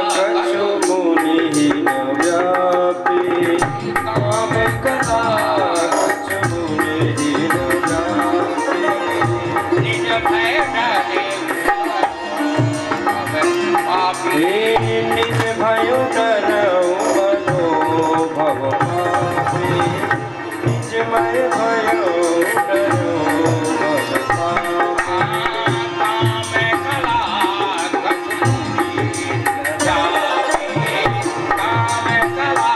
कछ मुनि व्यापी, काम कला कछ मुनि व्यापी, निज भय डरे निज भयो डरऊ बनो भव पापी, निज मैं भयो डरऊ भव पापी, काम कला कछ मुनि व्यापी, काम कला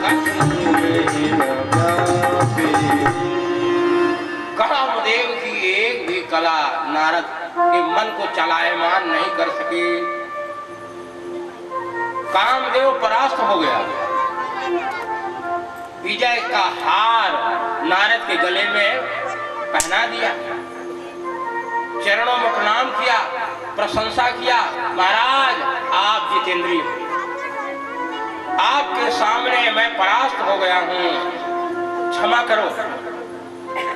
कछ मुनि व्यापी। कामदेव की एक भी कला नारद के मन को चलायमान नहीं कर सकी। कामदेव परास्त हो गया। विजय का हार नारद के गले में पहना दिया, चरणों में प्रणाम किया, प्रशंसा किया। महाराज आप जितेंद्रिय, आपके सामने मैं परास्त हो गया हूँ, क्षमा करो।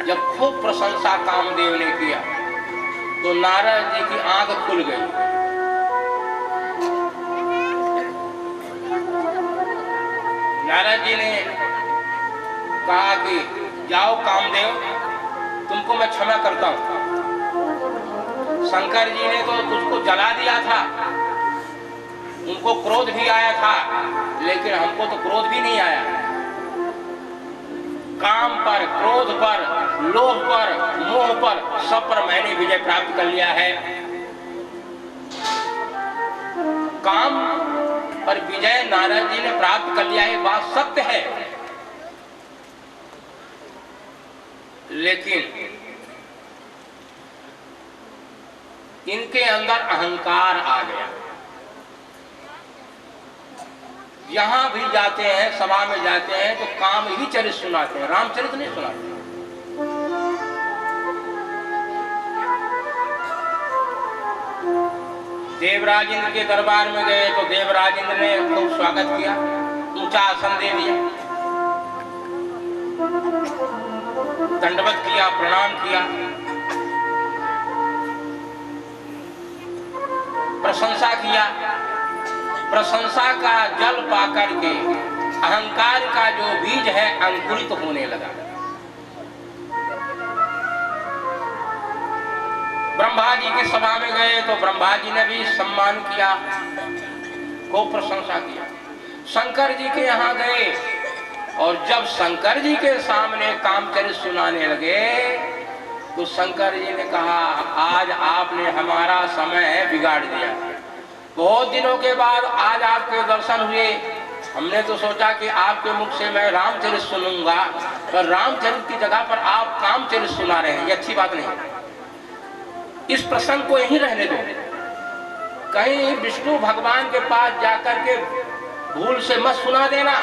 जब खूब प्रशंसा कामदेव ने किया तो नारद जी की आंख खुल गई। नारद जी ने कहा कि जाओ कामदेव, तुमको मैं क्षमा करता हूं। शंकर जी ने तो तुझको जला दिया था, उनको क्रोध भी आया था, लेकिन हमको तो क्रोध भी नहीं आया। काम पर, क्रोध पर, लोभ पर, मोह पर, सब पर मैंने विजय प्राप्त कर लिया है। काम पर विजय नारद जी ने प्राप्त कर लिया है, बात सत्य है। लेकिन इनके अंदर अहंकार आ गया। जहां भी जाते हैं, सभा में जाते हैं तो काम ही चरित्र सुनाते हैं, रामचरित नहीं सुनाते। देवराज इंद्र के दरबार में गए तो देवराज इंद्र ने खूब स्वागत किया, ऊंचा आसन दे दिया, दंडवत किया, प्रणाम किया, प्रशंसा किया। प्रशंसा का जल पाकर के अहंकार का जो बीज है अंकुरित होने लगा। ब्रह्मा जी की सभा में गए तो ब्रह्मा जी ने भी सम्मान किया, खूब प्रशंसा किया। शंकर जी के यहाँ गए और जब शंकर जी के सामने कामचरित सुनाने लगे तो शंकर जी ने कहा, आज आपने हमारा समय बिगाड़ दिया। बहुत दिनों के बाद आज आपके दर्शन हुए, हमने तो सोचा कि आपके मुख से मैं रामचरित सुनूंगा, पर रामचरित की जगह पर आप कामचरित सुना रहे हैं, ये अच्छी बात नहीं। इस प्रसंग को यहीं रहने दो, कहीं विष्णु भगवान के पास जाकर के भूल से मत सुना देना।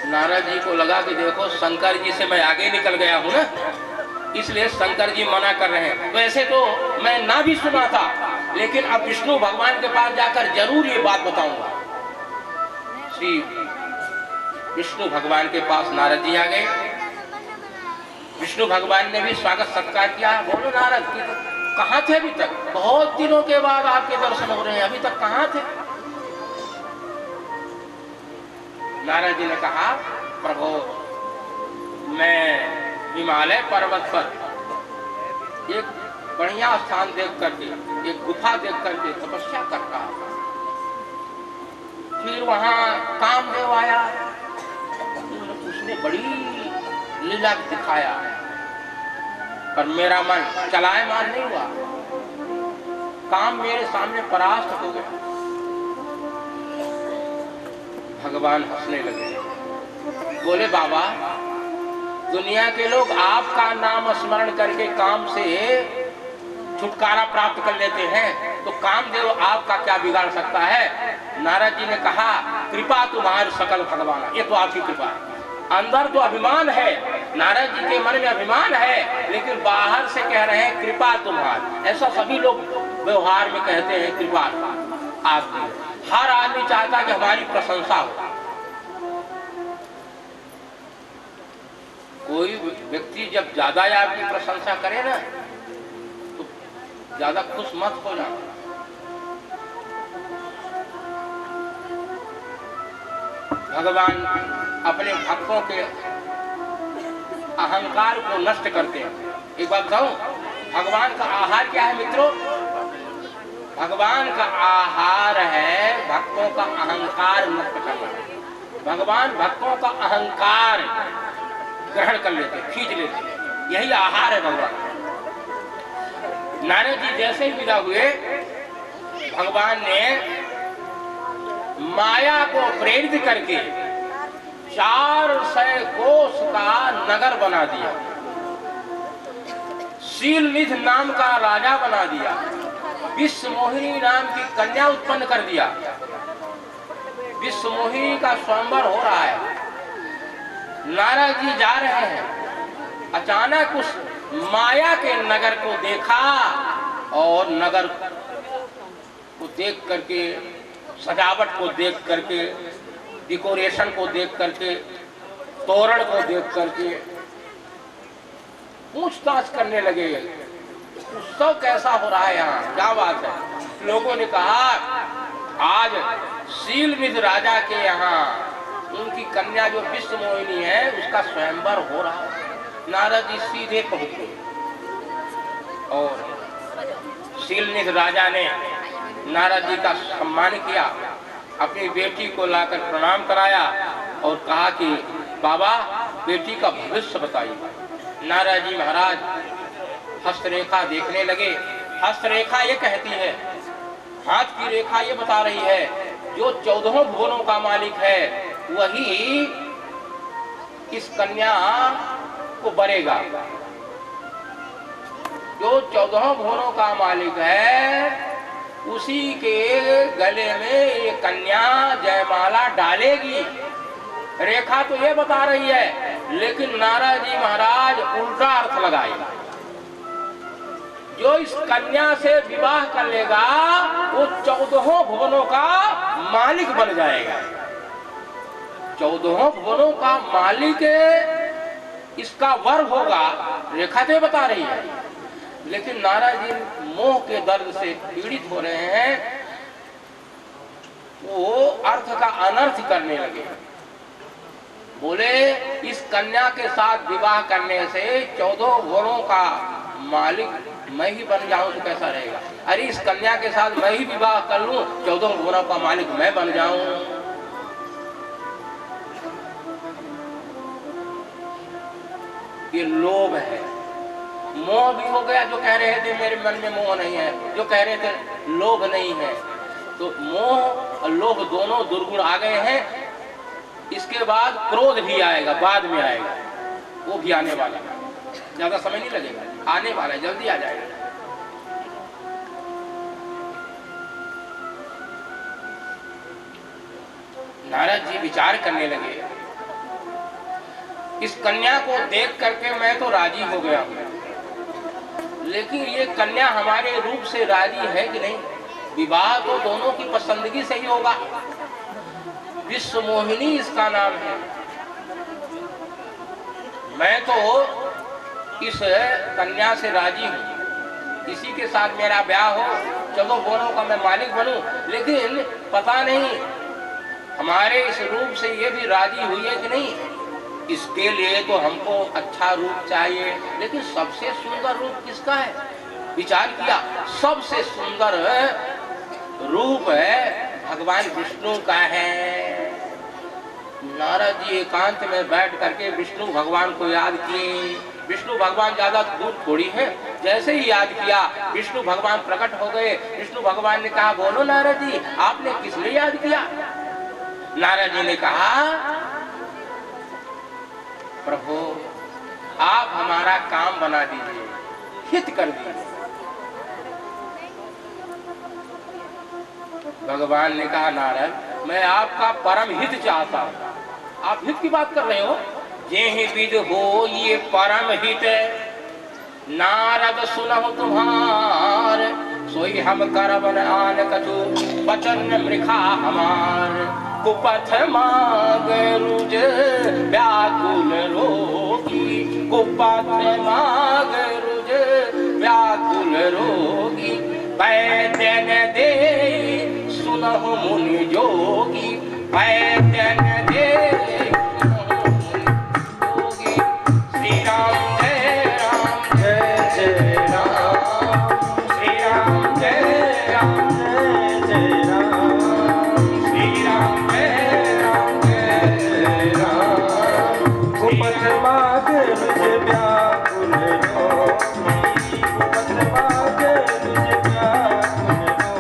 नारद जी को लगा कि देखो शंकर जी से मैं आगे निकल गया हूं ना, इसलिए शंकर जी मना कर रहे हैं। वैसे तो मैं ना भी सुना था, लेकिन अब विष्णु भगवान के पास जाकर जरूर ये बात बताऊंगा। श्री विष्णु भगवान के पास नारद जी आ गए। विष्णु भगवान ने भी स्वागत सत्कार किया। बोलो नारद की कहाँ थे अभी तक? बहुत दिनों के बाद आपके दर्शन हो रहे हैं, अभी तक कहाँ थे? नारद जी ने कहा, प्रभु मैं हिमालय पर्वत पर एक बढ़िया स्थान देख करके, एक गुफा देख करके तपस्या कर रहा था। फिर वहां कामदेव आया, उसने बड़ी लीला दिखाया, पर मेरा मन चलायमान नहीं हुआ। काम मेरे सामने परास्त हो गया। भगवान हंसने लगे, बोले बाबा दुनिया के लोग आपका नाम स्मरण करके काम से छुटकारा प्राप्त कर लेते हैं, तो कामदेव आपका क्या बिगाड़ सकता है? नारद जी ने कहा, कृपा तुम्हारी सकल भगवान, ये तो आपकी कृपा है। अंदर तो अभिमान है, नारद जी के मन में अभिमान है, लेकिन बाहर से कह रहे हैं कृपा तुम्हारी। ऐसा सभी लोग व्यवहार में कहते हैं, कृपा आपकी। हर आदमी चाहता है कि हमारी प्रशंसा हो। कोई व्यक्ति जब ज्यादा आपकी प्रशंसा करे ना, तो ज्यादा खुश मत होना। भगवान अपने भक्तों के अहंकार को नष्ट करते हैं। एक बात कहूं, भगवान का आहार क्या है मित्रों? भगवान का आहार है भक्तों का अहंकार नष्ट करना। भगवान भक्तों का अहंकार ग्रहण कर लेते, खींच लेते, यही आहार है भगवान। नारद जी जैसे ही विदा हुए, भगवान ने माया को प्रेरित करके 400 कोस का नगर बना दिया, शीलनिधि नाम का राजा बना दिया, विश्वमोहिनी नाम की कन्या उत्पन्न कर दिया। विश्वमोहिनी का स्वयंवर हो रहा है। नारद जी जा रहे हैं, अचानक उस माया के नगर को देखा, और नगर को देख करके, सजावट को देख करके, डेकोरेशन को देख करके, तोरण को देख करके पूछताछ करने लगे, उत्सव कैसा हो रहा है यहाँ, क्या बात है? लोगों ने कहा, आज शीलनिधि राजा के यहाँ उनकी कन्या जो विश्वमोहिनी है, उसका स्वयंवर हो रहा है। नारद जी सीधे पहुंच गए, और शीलनिधि राजा ने नारद जी का सम्मान किया, अपनी बेटी को लाकर प्रणाम कराया और कहा कि बाबा बेटी का भविष्य बताइए। नारद जी महाराज हस्तरेखा देखने लगे। हस्तरेखा ये कहती है, हाथ की रेखा ये बता रही है, जो 14 भुवनों का मालिक है वही इस कन्या को बरेगा। जो 14 भुवनों का मालिक है उसी के गले में ये कन्या जयमाला डालेगी। रेखा तो ये बता रही है, लेकिन नारद जी महाराज उल्टा अर्थ लगाए। जो इस कन्या से विवाह कर लेगा वो 14 भुवनों का मालिक बन जाएगा। 14 भुवनों का मालिक इसका वर होगा, रेखा तो बता रही है। लेकिन नारद जी मोह के दर्द से पीड़ित हो रहे हैं, वो अर्थ का अनर्थ करने लगे। बोले इस कन्या के साथ विवाह करने से 14 भुवनों का मालिक मैं ही बन जाऊं तो कैसा रहेगा? अरे इस कन्या के साथ मैं ही विवाह कर लूं, 14 भुवनों का मालिक मैं बन जाऊं। ये लोभ है, मोह भी हो गया। जो कह रहे थे मेरे मन में मोह नहीं है, जो कह रहे थे लोभ नहीं है, तो मोह और लोभ दोनों दुर्गुण आ गए हैं। इसके बाद क्रोध भी आएगा, बाद में आएगा, वो भी आने वाला है, ज्यादा समय नहीं लगेगा। आने वाला है, जल्दी आ जाएगा। नारद जी विचार करने लगे, इस कन्या को देख करके मैं तो राजी हो गया हूं, लेकिन ये कन्या हमारे रूप से राजी है कि नहीं? विवाह तो दोनों की पसंदगी से ही होगा। विश्व मोहिनी इसका नाम है। मैं तो इस कन्या से राजी हूं, इसी के साथ मेरा ब्याह हो, चलो दोनों का मैं मालिक बनूं। लेकिन पता नहीं हमारे इस रूप से ये भी राजी हुई है कि नहीं। इसके लिए तो हमको अच्छा रूप चाहिए, लेकिन सबसे सुंदर रूप किसका है? विचार किया, सबसे सुंदर रूप है भगवान विष्णु का है। नारद जी एकांत में बैठ करके विष्णु भगवान को याद किए। विष्णु भगवान ज्यादा दूर थोड़ी है, जैसे ही याद किया विष्णु भगवान प्रकट हो गए। विष्णु भगवान ने कहा, बोलो नारद जी, आपने किस लिए याद किया? नारद जी ने कहा, प्रभु आप हमारा काम बना दीजिए, हित कर दीजिए। भगवान ने कहा, नारद मैं आपका परम हित चाहता हूं। आप हित की बात कर रहे हो? जे ही विद हो ये परम हित, नारद सुनहु तुम्हार, सोई हम करब आन कछु बचन मृखा हमार। कुपथ मांग रुज व्याकुल रोगी, कुपथ मांग रुज व्याकुल रोगी। वैद्य न दे सुनहु मुनि जोगी, वैद्य न दे जोगी। श्री राम जय राम जय जय राम, श्री राम जय राम जय जय राम, श्री राम जय राम जय जय राम। कुपथ मांग रुज व्याकुल रोगी, कुपथ मांग रुज व्याकुल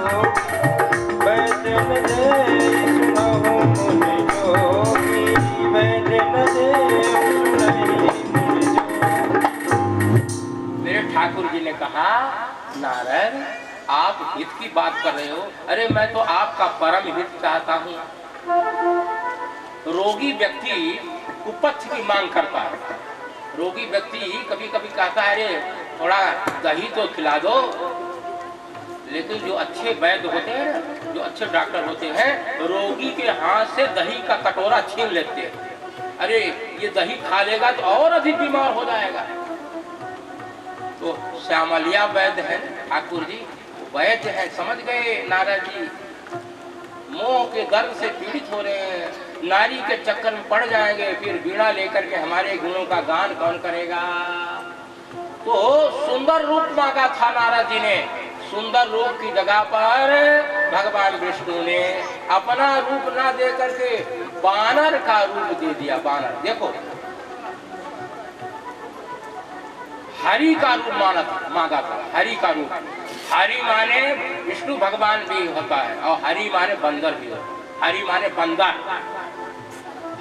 रोगी। वैद्य न दे सुनहु मुनि जोगी, वैद्य न दे सुनहु मुनि जोगी। मेरे ठाकुर जी ने कहा, नारद आप हित की बात कर रहे हो? अरे मैं तो आपका परम हित चाहता हूँ। रोगी व्यक्ति कुपथ की मांग करता है। रोगी व्यक्ति कभी कभी कहता है, अरे थोड़ा दही तो खिला दो। लेकिन जो अच्छे वैद्य होते हैं, जो अच्छे डॉक्टर होते हैं, रोगी के हाथ से दही का कटोरा छीन लेते हैं। अरे ये दही खा लेगा तो और अधिक बीमार हो जाएगा। तो श्यामलिया वैद्य है ठाकुर जी, वैद्य है, समझ गए नारद जी। मोह के दर्द से पीड़ित हो रहे हैं, नारी के चक्कर में पड़ जाएंगे, फिर वीणा लेकर के हमारे गुणों का गान कौन करेगा? तो सुंदर रूप मांगा था नारद जी ने। सुंदर रूप की जगह पर भगवान विष्णु ने अपना रूप ना दे करके बानर का रूप दे दिया। बानर देखो, हरि का रूप मांगा था। हरि का रूप, हरि माने विष्णु भगवान भी होता है और हरि माने बंदर भी होता है। हरि माने बंदर।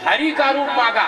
हरि का रूप मांगा,